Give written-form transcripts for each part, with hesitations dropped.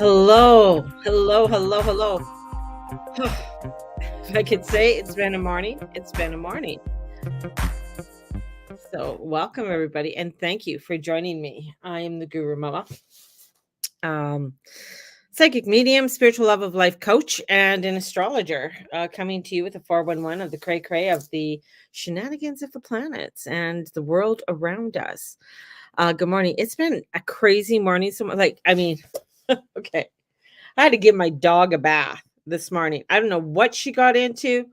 Hello, hello, hello, hello. If I could say it's been a morning, it's been a morning. So, welcome everybody, and thank you for joining me. I am the Guru Mama, um, psychic medium, spiritual love of life coach, and an astrologer, coming to you with a 411 of the cray cray of the shenanigans of the planets and the world around us. Good morning. It's been a crazy morning. Okay. I had to give my dog a bath this morning. I don't know what she got into,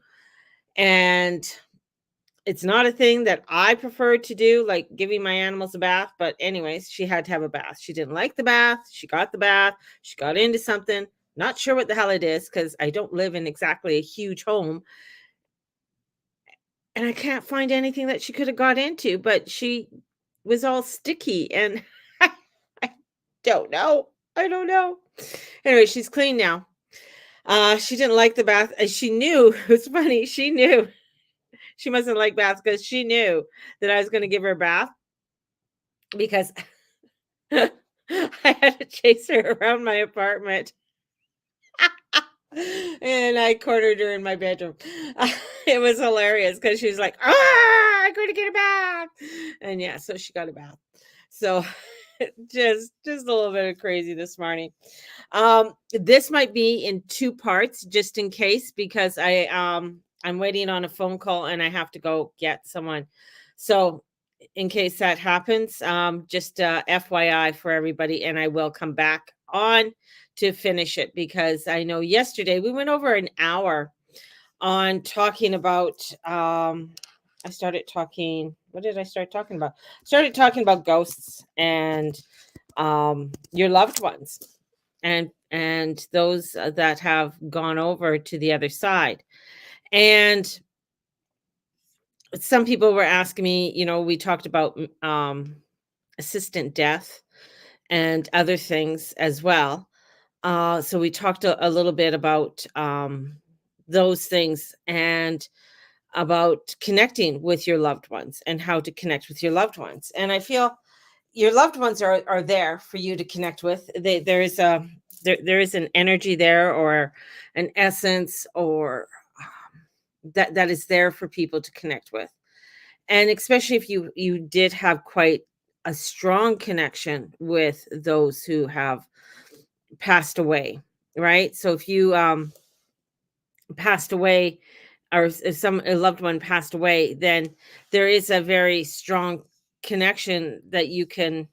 and it's not a thing that I prefer to do, like giving my animals a bath. But, anyways, she had to have a bath. She didn't like the bath. She got the bath. She got into something. Not sure what the hell it is because I don't live in exactly a huge home. And I can't find anything that she could have got into, but she was all sticky. And I don't know. I don't know. Anyway, she's clean now. She didn't like the bath, she knew it was funny, she knew she mustn't like baths because she knew that I was gonna give her a bath because I had to chase her around my apartment, and I cornered her in my bedroom. It was hilarious because she was like, "Ah, I'm gonna get a bath," and yeah, so she got a bath. So, just a little bit of crazy this morning. This might be in 2 parts just in case because I'm waiting on a phone call and I have to go get someone. So in case that happens, just FYI for everybody, and I will come back on to finish it because I know yesterday we went over an hour on talking about I started talking what did I start talking about? Started talking about ghosts and your loved ones and those that have gone over to the other side. And some people were asking me, we talked about assistant death and other things as well. So we talked a little bit about those things and about connecting with your loved ones and how to connect with your loved ones. And I feel your loved ones are there for you to connect with. There is an energy there or an essence or that is there for people to connect with. And especially if you did have quite a strong connection with those who have passed away, right? So if you passed away or if a loved one passed away, then there is a very strong connection that you can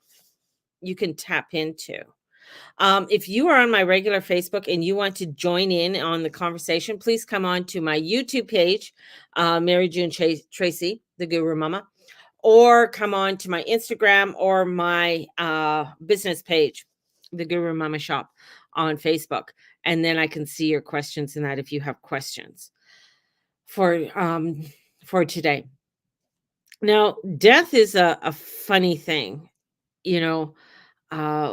tap into. If you are on my regular Facebook and you want to join in on the conversation, please come on to my YouTube page, Mary June Tracy, the Guru Mama, or come on to my Instagram or my business page, the Guru Mama Shop on Facebook. And then I can see your questions in that if you have questions for for today. Now, death is a funny thing, you know.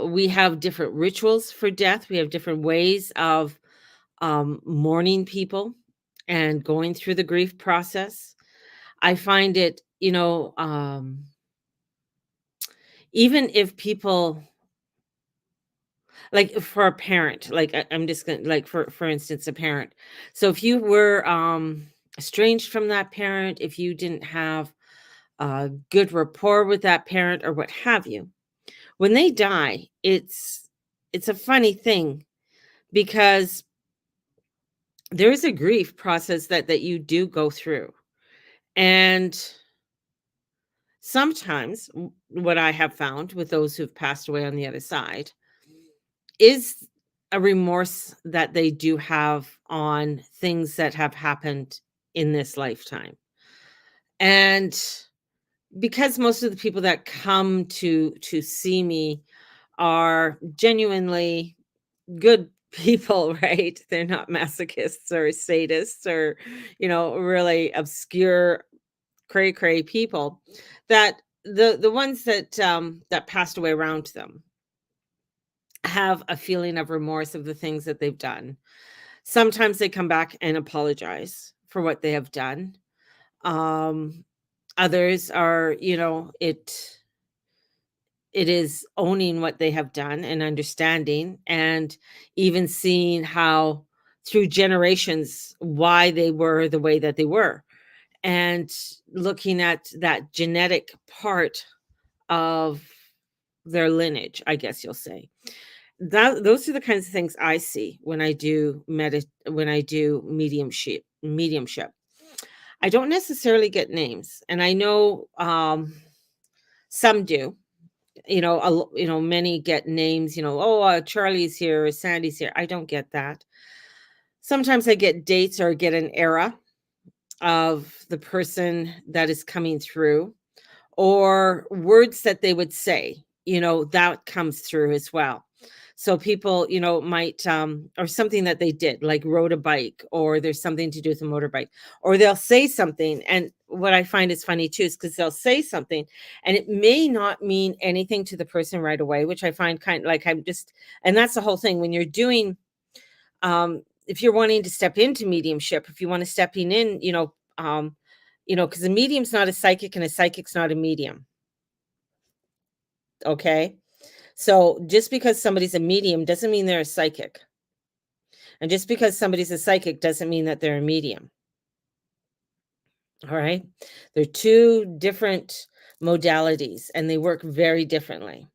We have different rituals for death. We have different ways of mourning people and going through the grief process. I find it, even if people like for a parent, like I'm just gonna like for instance, a parent. So if you were estranged from that parent, if you didn't have a good rapport with that parent or what have you, when they die, it's a funny thing because there is a grief process that you do go through. And sometimes what I have found with those who've passed away on the other side is a remorse that they do have on things that have happened in this lifetime. And because most of the people that come to see me are genuinely good people, right? They're not masochists or sadists or, really obscure cray cray people that the ones that passed away around them have a feeling of remorse of the things that they've done. Sometimes they come back and apologize for what they have done. Um Others are, it is owning what they have done and understanding, and even seeing how through generations why they were the way that they were, and looking at that genetic part of their lineage, I guess you'll say. Those are the kinds of things I see when I do mediumship. I don't necessarily get names, and I know some do. Many get names. Oh, Charlie's here, or Sandy's here. I don't get that. Sometimes I get dates or get an era of the person that is coming through, or words that they would say, that comes through as well. So people, might, or something that they did, like rode a bike, or there's something to do with a motorbike, or they'll say something. And what I find is funny too, is because they'll say something and it may not mean anything to the person right away, which I find kind of like and that's the whole thing when you're doing, if you're wanting to step into mediumship, if you want to stepping in, because a medium's not a psychic and a psychic's not a medium. Okay. So just because somebody's a medium doesn't mean they're a psychic. And just because somebody's a psychic doesn't mean that they're a medium. All right. They're two different modalities and they work very differently.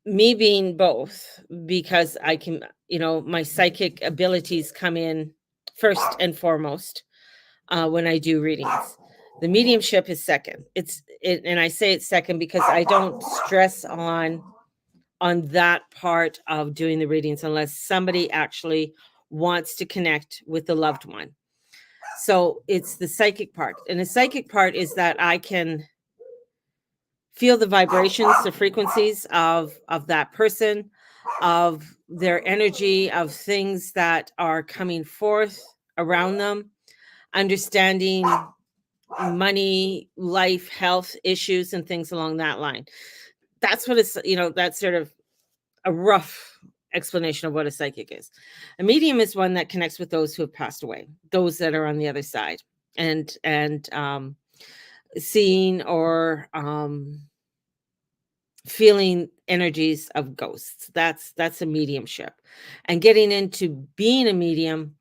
Me being both, because I can, my psychic abilities come in first and foremost when I do readings. The mediumship is second. And I say it's second because I don't stress on that part of doing the readings unless somebody actually wants to connect with the loved one. So it's the psychic part. And the psychic part is that I can feel the vibrations, the frequencies of that person, of their energy, of things that are coming forth around them, understanding money, life, health issues, and things along that line. That's what it's, that's sort of a rough explanation of what a psychic is. A medium is one that connects with those who have passed away, those that are on the other side, and seeing or feeling energies of ghosts. That's a mediumship. And getting into being a medium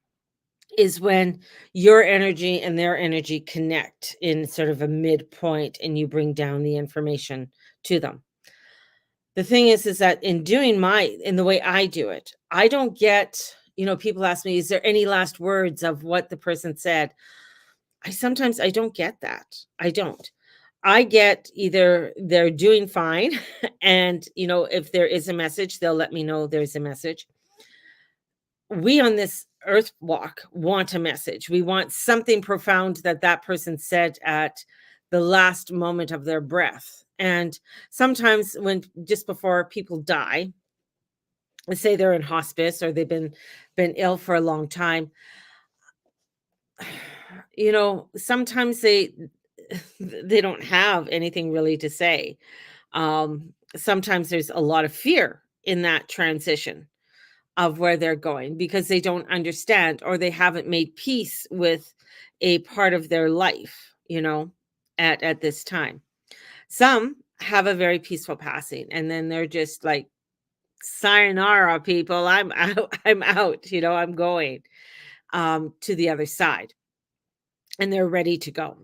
is when your energy and their energy connect in sort of a midpoint and you bring down the information to them. The thing is that in the way I do it, I don't get, people ask me, is there any last words of what the person said? Sometimes I don't get that. I don't. I get either they're doing fine and, if there is a message, they'll let me know there's a message. We on this earth walk want a message. We want something profound that person said at the last moment of their breath. And sometimes when just before people die, let's say they're in hospice or they've been ill for a long time, sometimes they don't have anything really to say. Sometimes there's a lot of fear in that transition of where they're going because they don't understand or they haven't made peace with a part of their life, at this time. Some have a very peaceful passing and then they're just like, sayonara, people. I'm out. I'm out. I'm going to the other side. And they're ready to go.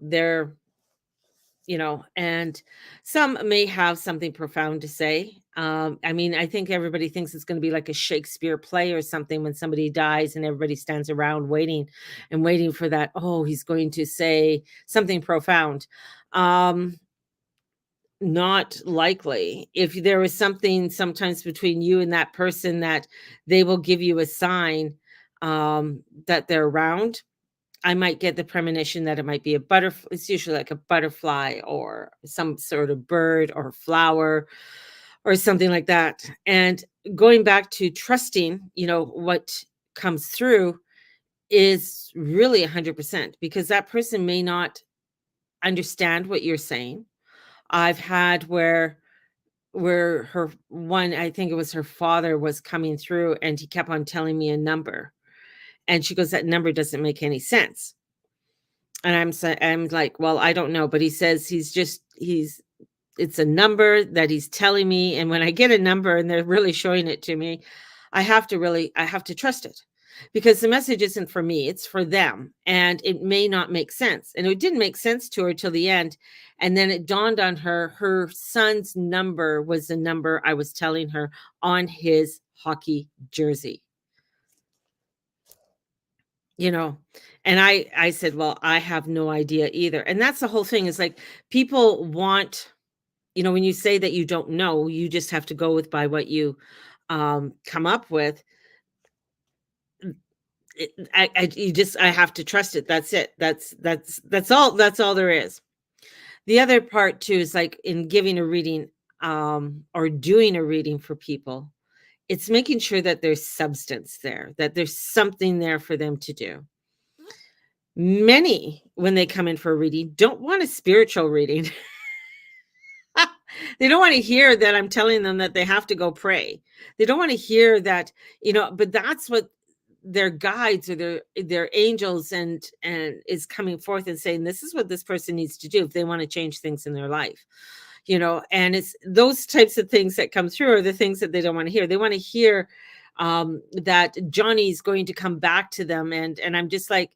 And some may have something profound to say. I mean, I think everybody thinks it's going to be like a Shakespeare play or something when somebody dies and everybody stands around waiting for that. Oh, he's going to say something profound. Not likely. If there was something sometimes between you and that person that they will give you a sign that they're around, I might get the premonition that it might be a butterfly. It's usually like a butterfly or some sort of bird or flower or something like that. And going back to trusting, what comes through is really 100% because that person may not understand what you're saying. I've had where I think it was her father was coming through and he kept on telling me a number. And she goes, that number doesn't make any sense. And I'm like, well, I don't know, but he says he's it's a number that he's telling me, and when I get a number and they're really showing it to me, I have to trust it, because the message isn't for me, it's for them, and it may not make sense. And it didn't make sense to her till the end, and then it dawned on her, her son's number was the number I was telling her on his hockey jersey. You know, and I said, "Well, I have no idea either." And that's the whole thing, is like, people want, when you say that you don't know, you just have to go with by what you come up with. I have to trust it. That's it. That's all there is. The other part too is, like, in giving a reading or doing a reading for people, it's making sure that there's substance there, that there's something there for them to do. Many, when they come in for a reading, don't want a spiritual reading. They don't wanna hear that I'm telling them that they have to go pray. They don't wanna hear that, but that's what their guides or their angels and is coming forth and saying, "This is what this person needs to do if they wanna change things in their life." And it's those types of things that come through are the things that they don't wanna hear. They wanna hear, that Johnny's going to come back to them, and I'm just like,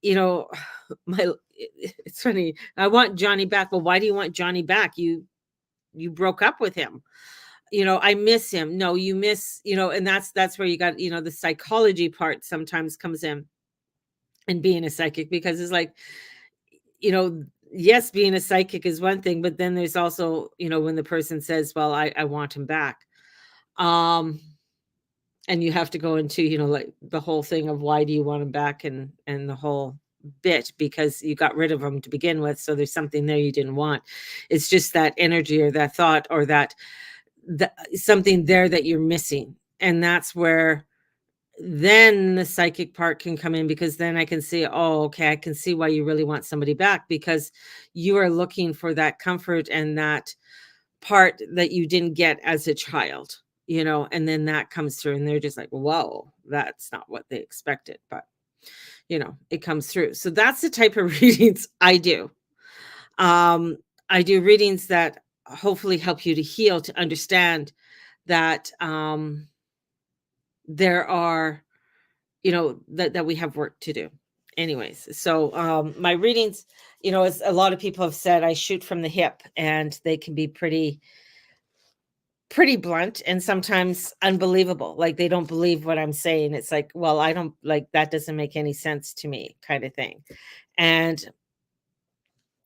you know, it's funny. I want Johnny back. Well, why do you want Johnny back? You broke up with him. I miss him. No, you miss, and that's where you got, the psychology part sometimes comes in, and being a psychic, because it's like, yes, being a psychic is one thing, but then there's also, when the person says, well, I want him back. Um, and you have to go into, like, the whole thing of why do you want him back, and the whole bit, because you got rid of him to begin with, so there's something there you didn't want. It's just that energy or that thought or that something there that you're missing. And that's where then the psychic part can come in, because then I can see, oh, okay, I can see why you really want somebody back, because you are looking for that comfort and that part that you didn't get as a child, and then that comes through and they're just like, whoa, that's not what they expected. But, it comes through. So that's the type of readings I do. Um, I do readings that hopefully help you to heal, to understand that there are, that we have work to do. Anyways, so my readings, as a lot of people have said, I shoot from the hip, and they can be pretty blunt and sometimes unbelievable. Like, they don't believe what I'm saying. It's like, well, I don't, like, that doesn't make any sense to me, kind of thing. And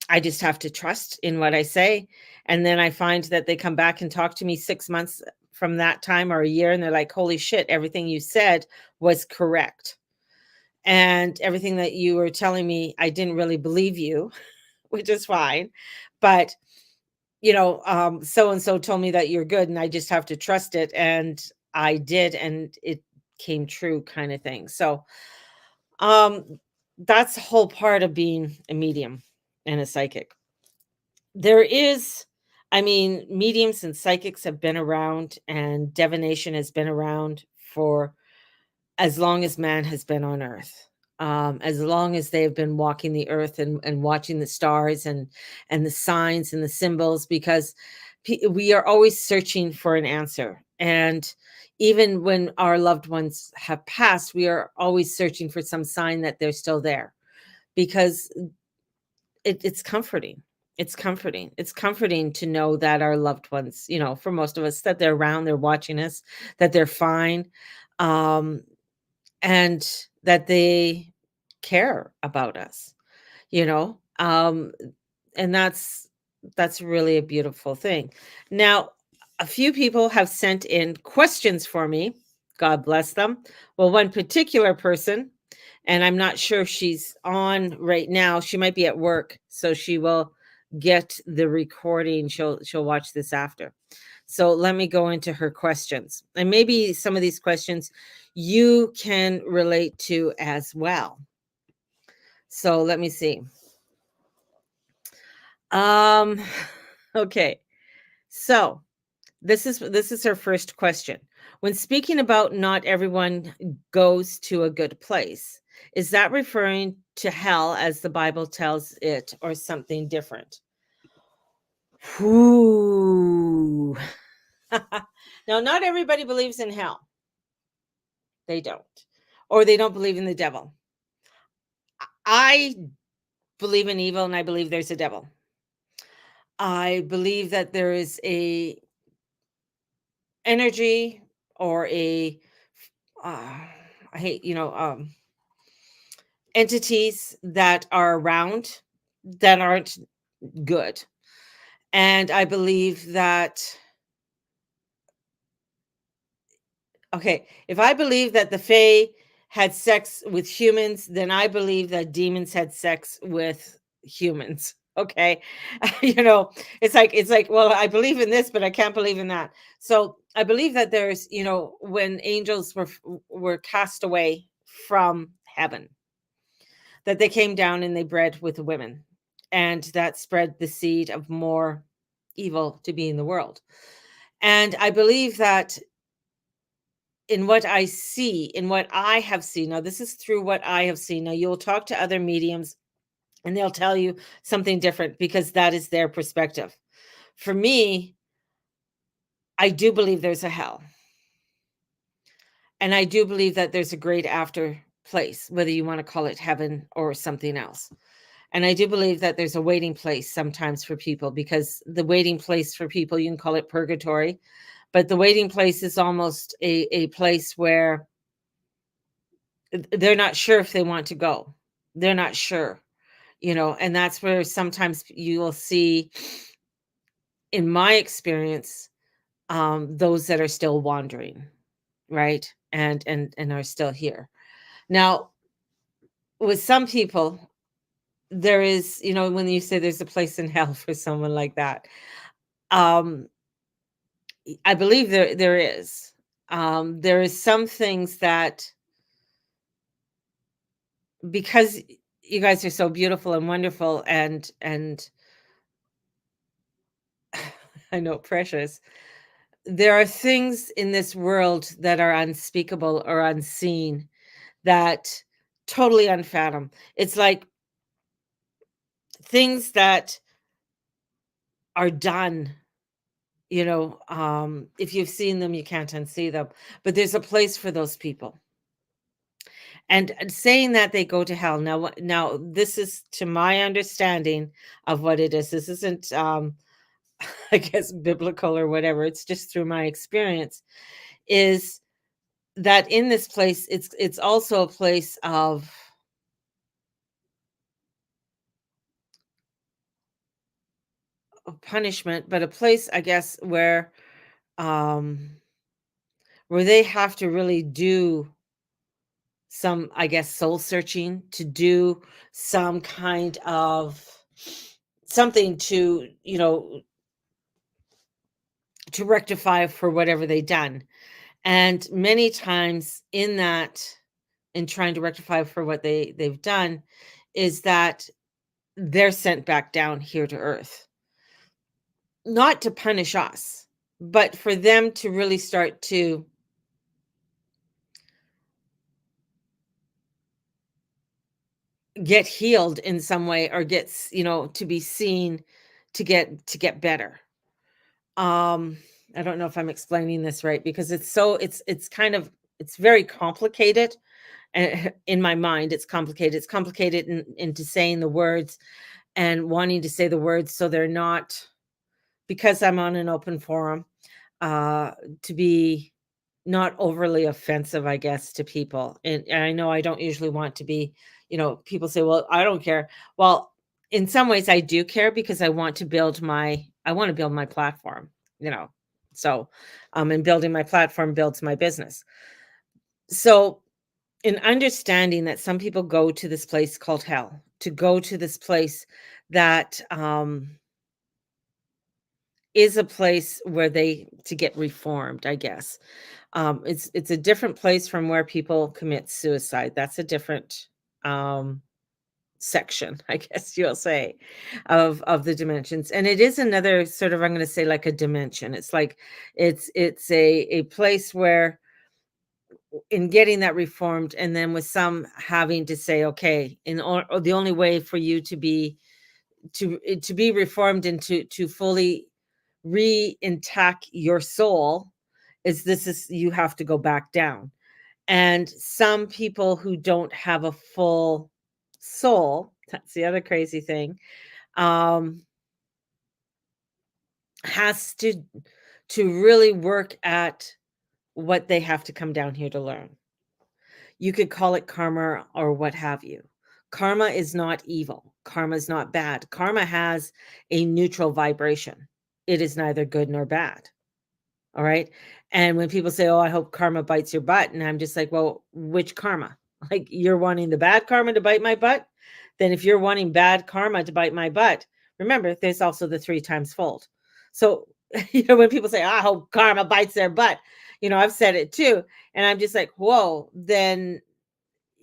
I just have to trust in what I say. And then I find that they come back and talk to me 6 months from that time, or a year, and they're like, holy shit, everything you said was correct. And everything that you were telling me, I didn't really believe you, which is fine. But, so and so told me that you're good, and I just have to trust it. And I did, and it came true, kind of thing. So um that's the whole part of being a medium and a psychic. There is, I mean, mediums and psychics have been around, and divination has been around for as long as man has been on earth. As long as they have been walking the earth, and watching the stars, and the signs and the symbols, because we are always searching for an answer. And even when our loved ones have passed, we are always searching for some sign that they're still there, because it's comforting. It's comforting. It's comforting to know that our loved ones, for most of us, that they're around, they're watching us, that they're fine, um, and that they care about us, you know? Um, and that's really a beautiful thing. Now, a few people have sent in questions for me. God bless them. Well, one particular person, and I'm not sure if she's on right now. She might be at work, so she will get the recording. She'll watch this after. So let me go into her questions. And maybe some of these questions you can relate to as well. So let me see. Um okay. So this is her first question. When speaking about not everyone goes to a good place, is that referring to hell as the Bible tells it, or something different? Whoo. Now, not everybody believes in hell. They don't. Or they don't believe in the devil. I believe in evil and I believe there's a devil. I believe that there is a energy or a uh, I hate, entities that are around that aren't good. And I believe that, okay, if I believe that the Fae had sex with humans, then I believe that demons had sex with humans. Okay. It's like, well, I believe in this, but I can't believe in that. So I believe that there's, when angels were cast away from heaven, that they came down and they bred with the women. And that spread the seed of more evil to be in the world. And I believe that in what I see, in what I have seen, now this is through what I have seen. Now you'll talk to other mediums and they'll tell you something different because that is their perspective. For me, I do believe there's a hell. And I do believe that there's a great after place, whether you want to call it heaven or something else. And I do believe that there's a waiting place sometimes for people, because the waiting place for people, you can call it purgatory, but the waiting place is almost a place where they're not sure if they want to go. They're not sure, and that's where sometimes you will see, in my experience, those that are still wandering, right? And are still here. Now, with some people, there is, when you say there's a place in hell for someone like that, um, I believe there is. There is some things that, because you guys are so beautiful and wonderful and I know precious, there are things in this world that are unspeakable or unseen, that totally unfathom. It's like things that are done, if you've seen them, you can't unsee them. But there's a place for those people. And saying that they go to hell. Now this is to my understanding of what it is. This isn't I guess biblical or whatever. It's just through my experience, is that in this place, it's also a place of punishment, but a place, I guess, um where they have to really do some, I guess, soul searching, to do some kind of something to rectify for whatever they done. And many times in trying to rectify for what they've done, is that they're sent back down here to earth, not to punish us, but for them to really start to get healed in some way, or to be seen, to get better. um I don't know if I'm explaining this right, because it's kind of, it's very complicated. In my mind, it's complicated into saying the words and wanting to say the words so they're not, because I'm on an open forum, uh, to be not overly offensive, I guess, to people. And I know I don't usually want to be, people say, well, I don't care. Well, in some ways I do care, because I want to build my platform, you know. So, and building my platform builds my business. So, in understanding that some people go to this place called hell, to go to this place that is a place where they to get reformed, I guess. It's a different place from where people commit suicide. That's a different section, I guess you'll say, of the dimensions. And it is another sort of, I'm going to say, like a dimension. It's like it's a place where, in getting that reformed, and then with some having to say, okay, or the only way for you to be to be reformed and to fully re-intact your soul is you have to go back down. And some people who don't have a full soul, that's the other crazy thing, um, has to really work at what they have to come down here to learn. You could call it karma or what have you. Karma is not evil. Karma is not bad. Karma has a neutral vibration. It is neither good nor bad. All right. And when people say, "Oh, I hope karma bites your butt," and I'm just like, well, which karma? Like, you're wanting the bad karma to bite my butt? Then if you're wanting bad karma to bite my butt, remember, there's also the 3 times fold. So, when people say, "I hope karma bites their butt," I've said it too. And I'm just like, whoa, then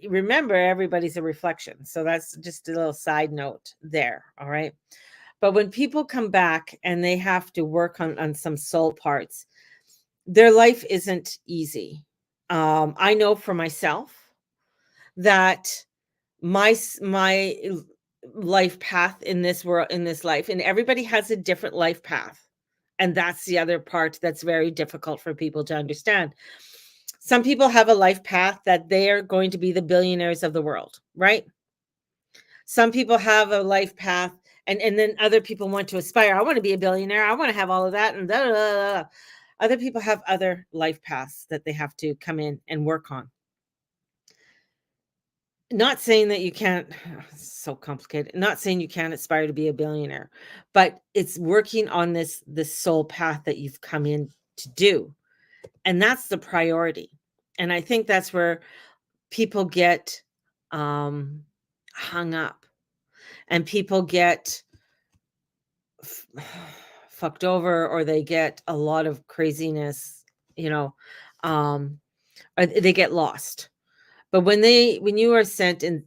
remember, everybody's a reflection. So that's just a little side note there. All right. But when people come back and they have to work on some soul parts, their life isn't easy. I know for myself that my life path in this world, in this life, and everybody has a different life path. And that's the other part that's very difficult for people to understand. Some people have a life path that they are going to be the billionaires of the world, right? Some people have a life path, and then other people want to aspire. I want to be a billionaire. I want to have all of that, and da, da, da, da. Other people have other life paths that they have to come in and work on. Not saying that you can't, so complicated. Not saying you can't aspire to be a billionaire, but it's working on this soul path that you've come in to do. And that's the priority. And I think that's where people get hung up, and people get fucked over, or they get a lot of craziness, um, or they get lost. But when you are sent and,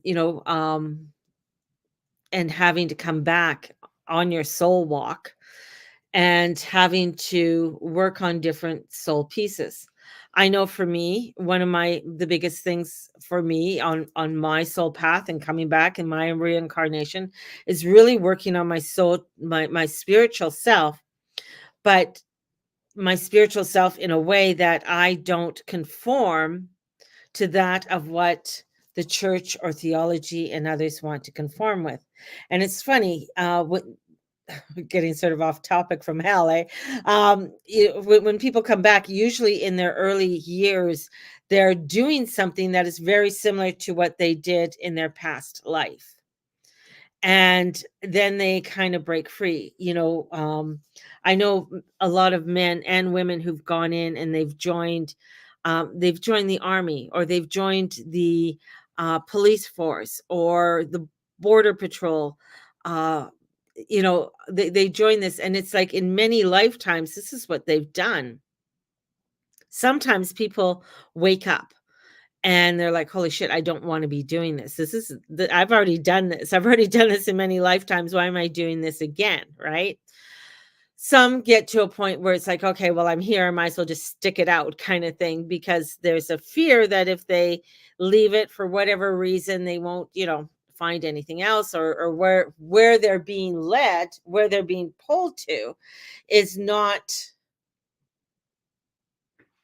and having to come back on your soul walk and having to work on different soul pieces. I know for me, one of the biggest things for me on my soul path and coming back in my reincarnation is really working on my soul, my spiritual self, but my spiritual self in a way that I don't conform to that of what the church or theology and others want to conform with. And it's funny, getting sort of off topic from hell, eh? When people come back, usually in their early years, they're doing something that is very similar to what they did in their past life. And then they kind of break free. I know a lot of men and women who've gone in and they've joined the army, or they've joined the police force or the border patrol. They join this, and it's like in many lifetimes, this is what they've done. Sometimes people wake up and they're like, holy shit, I don't want to be doing this. I've already done this. I've already done this in many lifetimes. Why am I doing this again? Right. Some get to a point where it's like, okay, well, I'm here. I might as well just stick it out, kind of thing, because there's a fear that if they leave it for whatever reason, they won't, find anything else, or where they're being led, where they're being pulled to is not,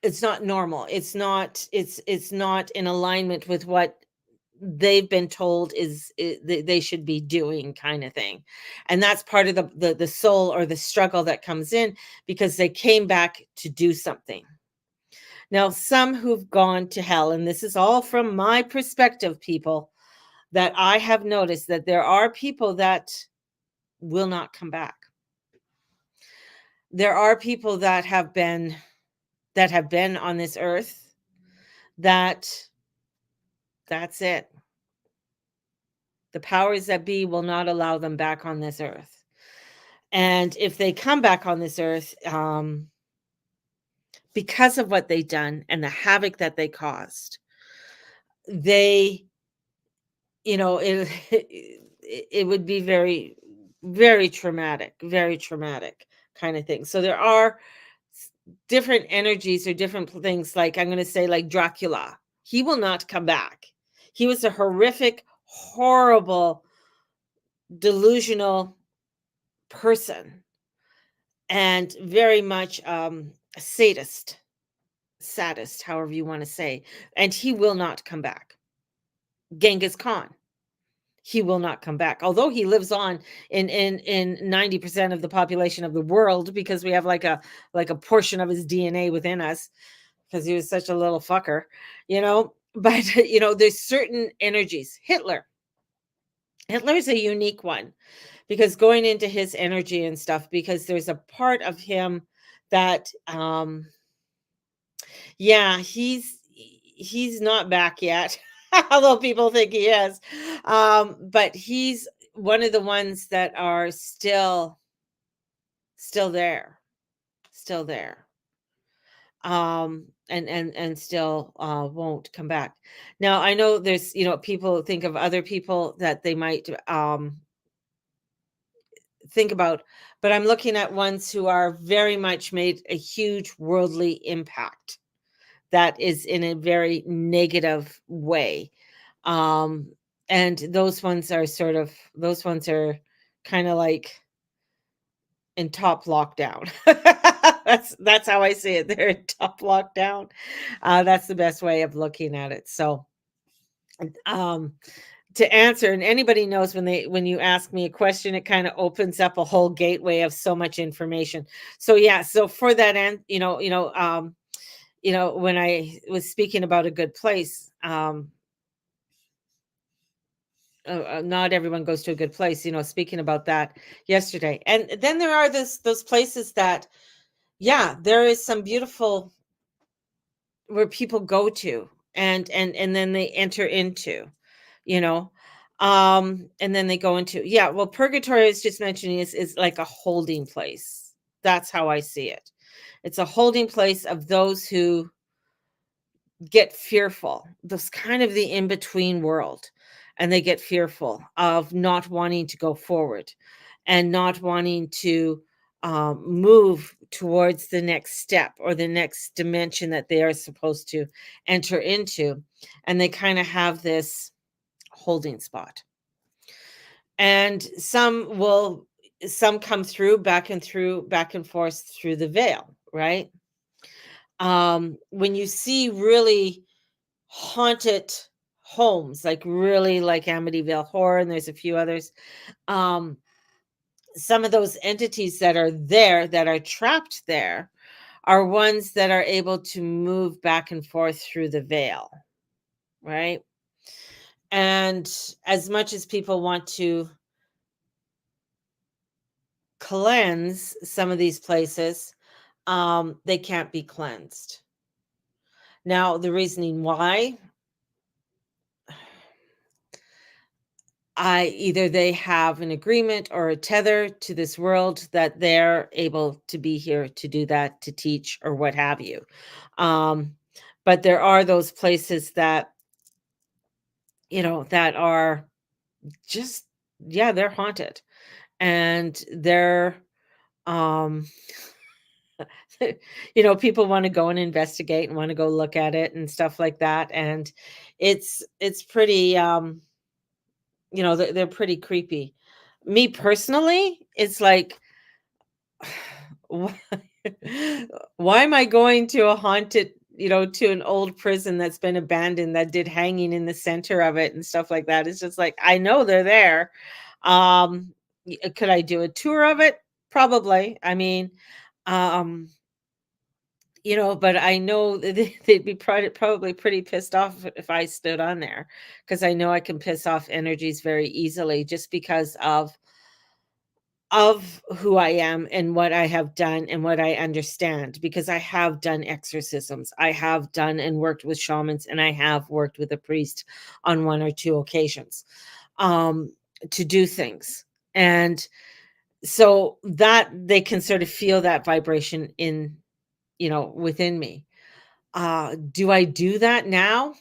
it's not normal. It's not in alignment with what they've been told they should be doing, kind of thing. And that's part of the soul or the struggle that comes in, because they came back to do something. Now, some who've gone to hell, and this is all from my perspective, people, that I have noticed that there are people that will not come back. There are people that have been on this earth, that's it. The powers that be will not allow them back on this earth. And if they come back on this earth, because of what they've done and the havoc that they caused, they, it would be very, very traumatic kind of thing. So there are different energies or different things. Like, I'm going to say, like Dracula, he will not come back. He was a horrific, horrible, delusional person and very much a sadist, however you want to say, and he will not come back. Genghis Khan, he will not come back. Although he lives on in 90% of the population of the world because we have like a portion of his DNA within us because he was such a little fucker, you know. But there's certain energies. Hitler is a unique one because going into his energy and stuff, because there's a part of him that yeah, he's not back yet. Although people think he is. But he's one of the ones that are still there. Still there. And still won't come back. Now I know there's people think of other people that they might think about, but I'm looking at ones who are very much made a huge worldly impact that is in a very negative way. Um, and those ones are kind of like in top lockdown. That's how I see it. They're in top lockdown. That's the best way of looking at it. So, um, to answer, and anybody knows when you ask me a question, it kind of opens up a whole gateway of so much information. So yeah, so for that end, when I was speaking about a good place, not everyone goes to a good place, speaking about that yesterday. And then there are those places that, yeah, there is some beautiful where people go to and then they enter into, you know. And then they go into, yeah, well, purgatory is just mentioning is like a holding place. That's how I see it. It's a holding place of those who get fearful. This kind of the in-between world. And they get fearful of not wanting to go forward and not wanting to move towards the next step or the next dimension that they are supposed to enter into. And they kind of have this holding spot. And some come through, back and forth through the veil, right? When you see really haunted homes, like really like Amityville Horror, and there's a few others. Um, some of those entities that are there, that are trapped there, are ones that are able to move back and forth through the veil, right? And as much as people want to cleanse some of these places, they can't be cleansed. Now, the reasoning why, either they have an agreement or a tether to this world that they're able to be here to do that, to teach or what have you. Um, but there are those places that, that are just, yeah, they're haunted and they're, um, people want to go and investigate and want to go look at it and stuff like that. And it's pretty, they're pretty creepy. Me personally, it's like, why why am I going to a haunted, to an old prison that's been abandoned that did hanging in the center of it and stuff like that? It's just like, I know they're there. Could I do a tour of it? Probably. I mean, um, but I know that they'd be probably pretty pissed off if I stood on there because I know I can piss off energies very easily just because of who I am and what I have done and what I understand, because I have done exorcisms. I have done and worked with shamans, and I have worked with a priest on one or two occasions to do things. And so that they can sort of feel that vibration within me. Do I do that now?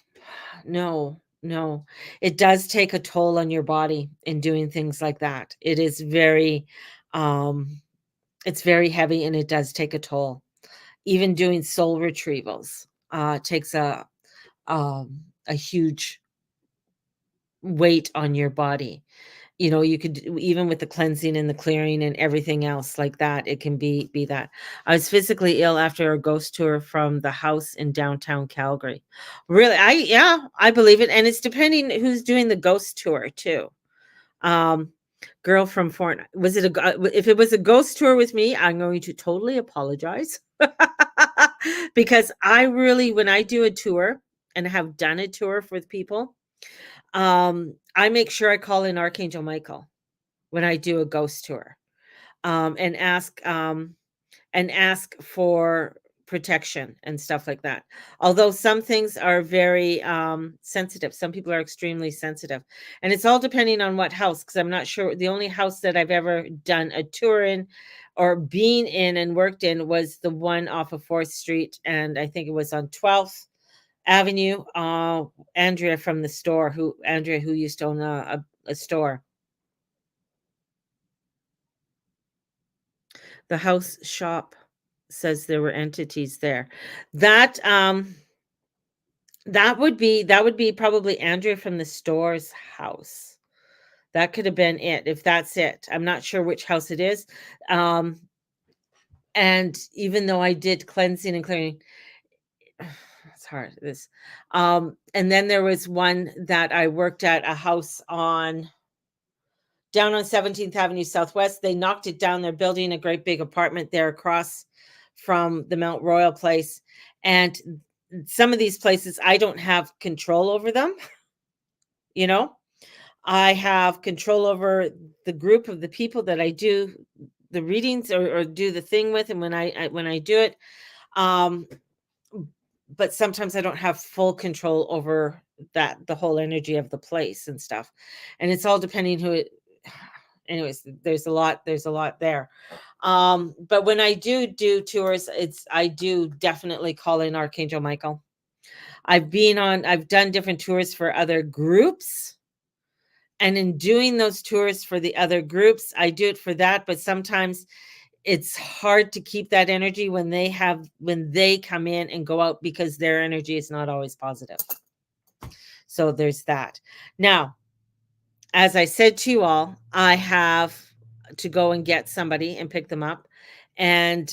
No, no. It does take a toll on your body in doing things like that. Um, it's very heavy and it does take a toll. Even doing soul retrievals takes a huge weight on your body. You could even with the cleansing and the clearing and everything else like that, it can be that. I was physically ill after a ghost tour from the house in downtown Calgary. Really, I believe it, and it's depending who's doing the ghost tour too. Um, Girl from Fort was it if it was a ghost tour with me, I'm going to totally apologize. Because I really when I do a tour and have done a tour with people, I make sure I call in Archangel Michael when I do a ghost tour, um, and ask, um and ask for protection and stuff like that. Although some things are very, sensitive. Some people are extremely sensitive, and it's all depending on what house. Because 'cause I'm not sure the only house that I've ever done a tour in or been in and worked in was the one off of 4th Street, and I think it was on 12th Avenue. Andrea who used to own a store. The house shop says there were entities there. That, that would be probably Andrea from the store's house. That could have been it, if that's it. I'm not sure which house it is. Um, and even though I did cleansing and clearing, it's hard, and then there was one that I worked at a house down on 17th Avenue Southwest. They knocked it down. They're building a great big apartment there across from the Mount Royal place. And some of these places, I don't have control over them. You know, I have control over the group of the people that I do the readings or do the thing with. And when I do it, um, but sometimes I don't have full control over the whole energy of the place and stuff. And it's all depending who it anyways, there's a lot there. But when I do tours, I do definitely call in Archangel Michael. I've done different tours for other groups. And in doing those tours for the other groups, I do it for that, but sometimes it's hard to keep that energy when they come in and go out because their energy is not always positive. So there's that. Now, as I said to you all, I have to go and get somebody and pick them up, and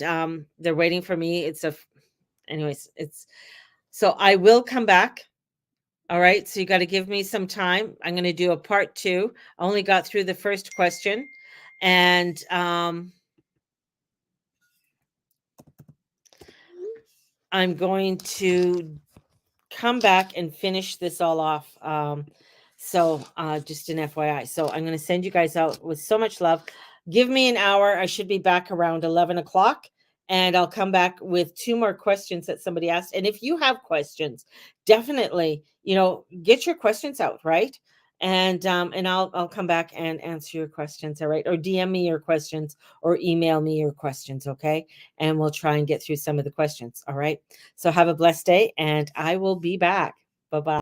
they're waiting for me. Anyways, it's so I will come back. All right, so you got to give me some time. I'm going to do a part two. I only got through the first question, and I'm going to come back and finish this all off. Just an FYI. So I'm going to send you guys out with so much love. Give me an hour. I should be back around 11 o'clock, and I'll come back with two more questions that somebody asked. And if you have questions, definitely, get your questions out, right? And I'll come back and answer your questions, all right? Or DM me your questions or email me your questions, okay? And we'll try and get through some of the questions, all right? So have a blessed day, and I will be back. Bye-bye.